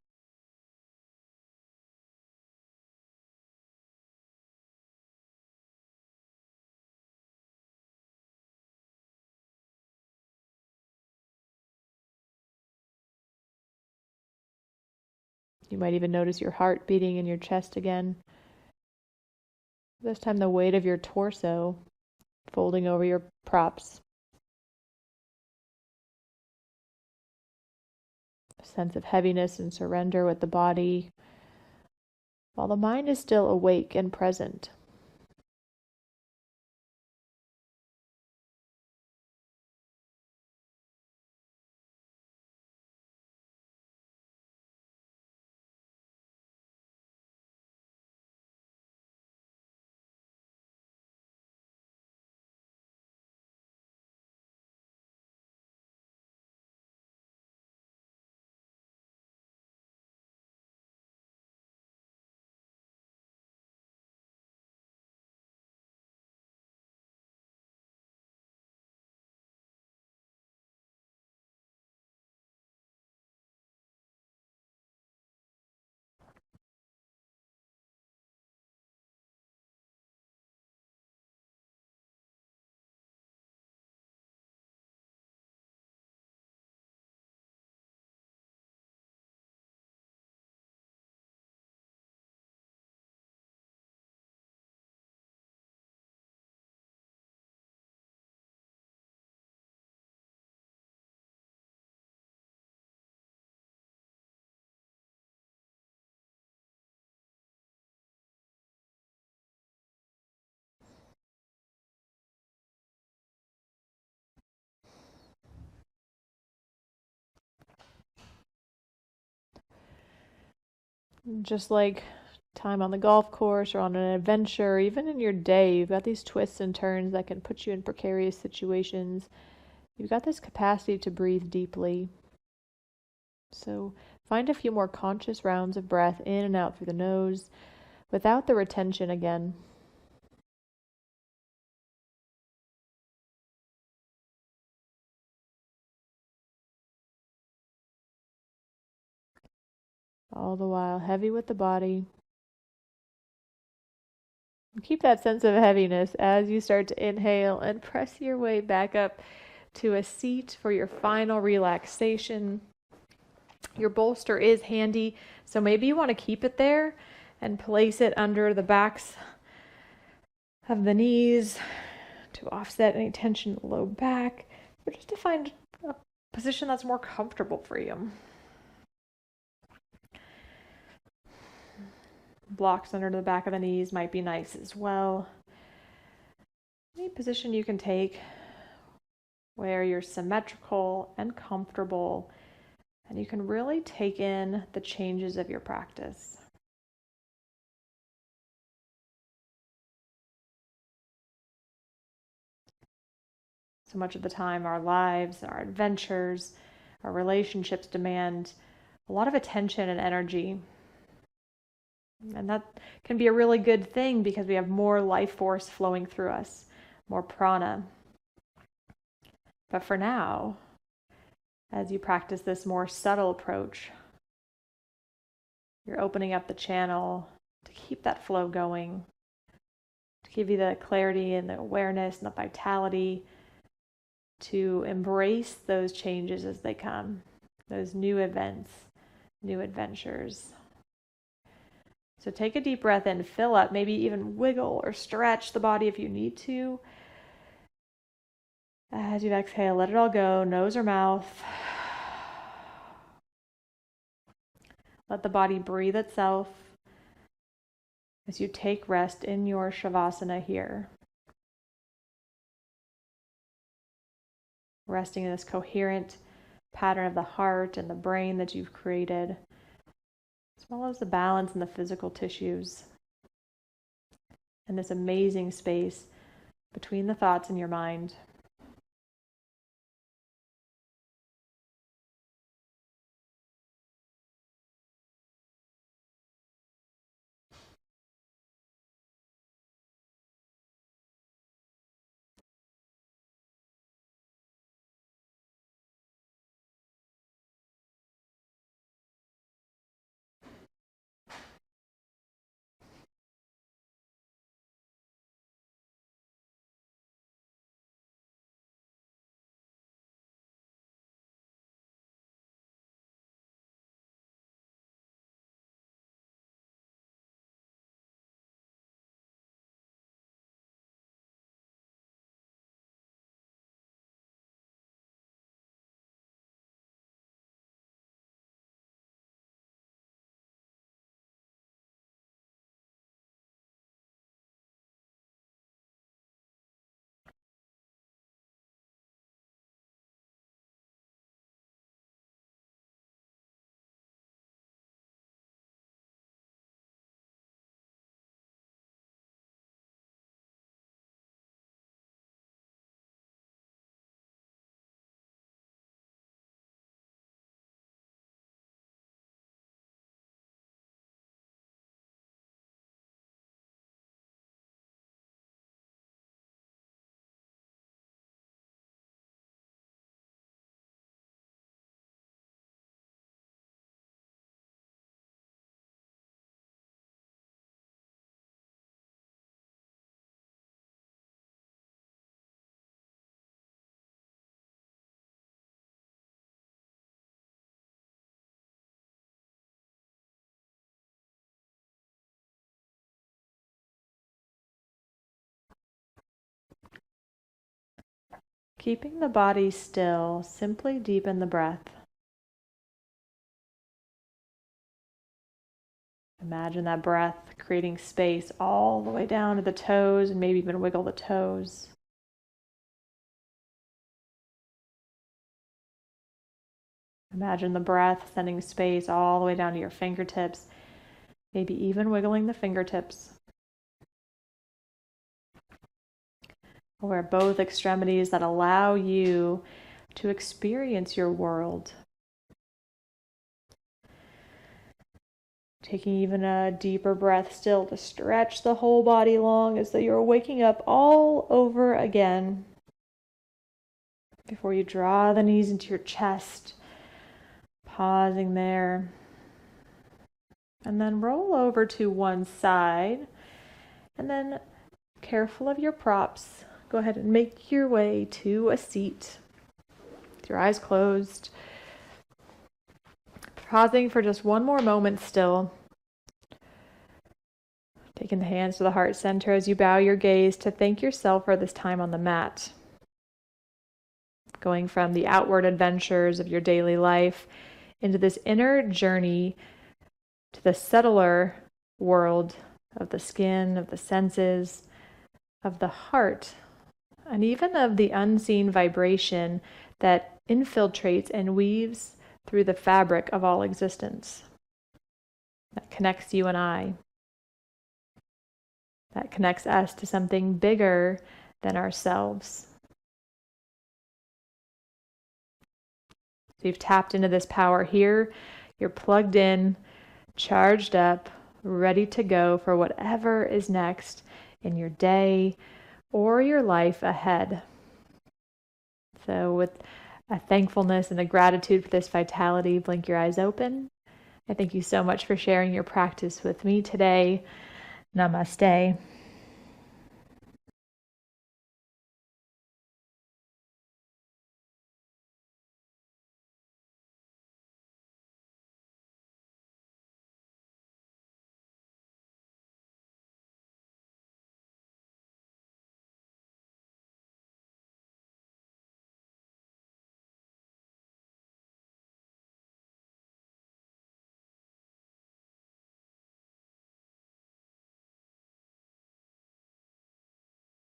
You might even notice your heart beating in your chest again. This time the weight of your torso folding over your props. A sense of heaviness and surrender with the body, while the mind is still awake and present. Just like time on the golf course or on an adventure, even in your day, you've got these twists and turns that can put you in precarious situations. You've got this capacity to breathe deeply. So find a few more conscious rounds of breath in and out through the nose without the retention again. All the while heavy with the body. Keep that sense of heaviness as you start to inhale and press your way back up to a seat for your final relaxation. Your bolster is handy, so maybe you want to keep it there and place it under the backs of the knees to offset any tension in the low back, or just to find a position that's more comfortable for you. Blocks under the back of the knees might be nice as well. Any position you can take where you're symmetrical and comfortable, and you can really take in the changes of your practice. So much of the time, our lives, our adventures, our relationships demand a lot of attention and energy. And that can be a really good thing because we have more life force flowing through us, more prana. But for now, as you practice this more subtle approach, you're opening up the channel to keep that flow going, to give you the clarity and the awareness and the vitality to embrace those changes as they come, those new events, new adventures. So take a deep breath in, fill up, maybe even wiggle or stretch the body if you need to. As you exhale, let it all go, nose or mouth. Let the body breathe itself as you take rest in your Shavasana here. Resting in this coherent pattern of the heart and the brain that you've created, as well as the balance in the physical tissues, and this amazing space between the thoughts in your mind. Keeping the body still, simply deepen the breath. Imagine that breath creating space all the way down to the toes, and maybe even wiggle the toes. Imagine the breath sending space all the way down to your fingertips, maybe even wiggling the fingertips. Or both extremities that allow you to experience your world. Taking even a deeper breath still to stretch the whole body long as though you're waking up all over again. Before you draw the knees into your chest, pausing there. And then roll over to one side. And then, careful of your props, go ahead and make your way to a seat with your eyes closed. Pausing for just one more moment still. Taking the hands to the heart center as you bow your gaze to thank yourself for this time on the mat. Going from the outward adventures of your daily life into this inner journey to the subtler world of the skin, of the senses, of the heart, and even of the unseen vibration that infiltrates and weaves through the fabric of all existence, that connects you and I, that connects us to something bigger than ourselves. So you've tapped into this power here, you're plugged in, charged up, ready to go for whatever is next in your day or your life ahead. So with a thankfulness and a gratitude for this vitality, blink your eyes open. I thank you so much for sharing your practice with me today. Namaste.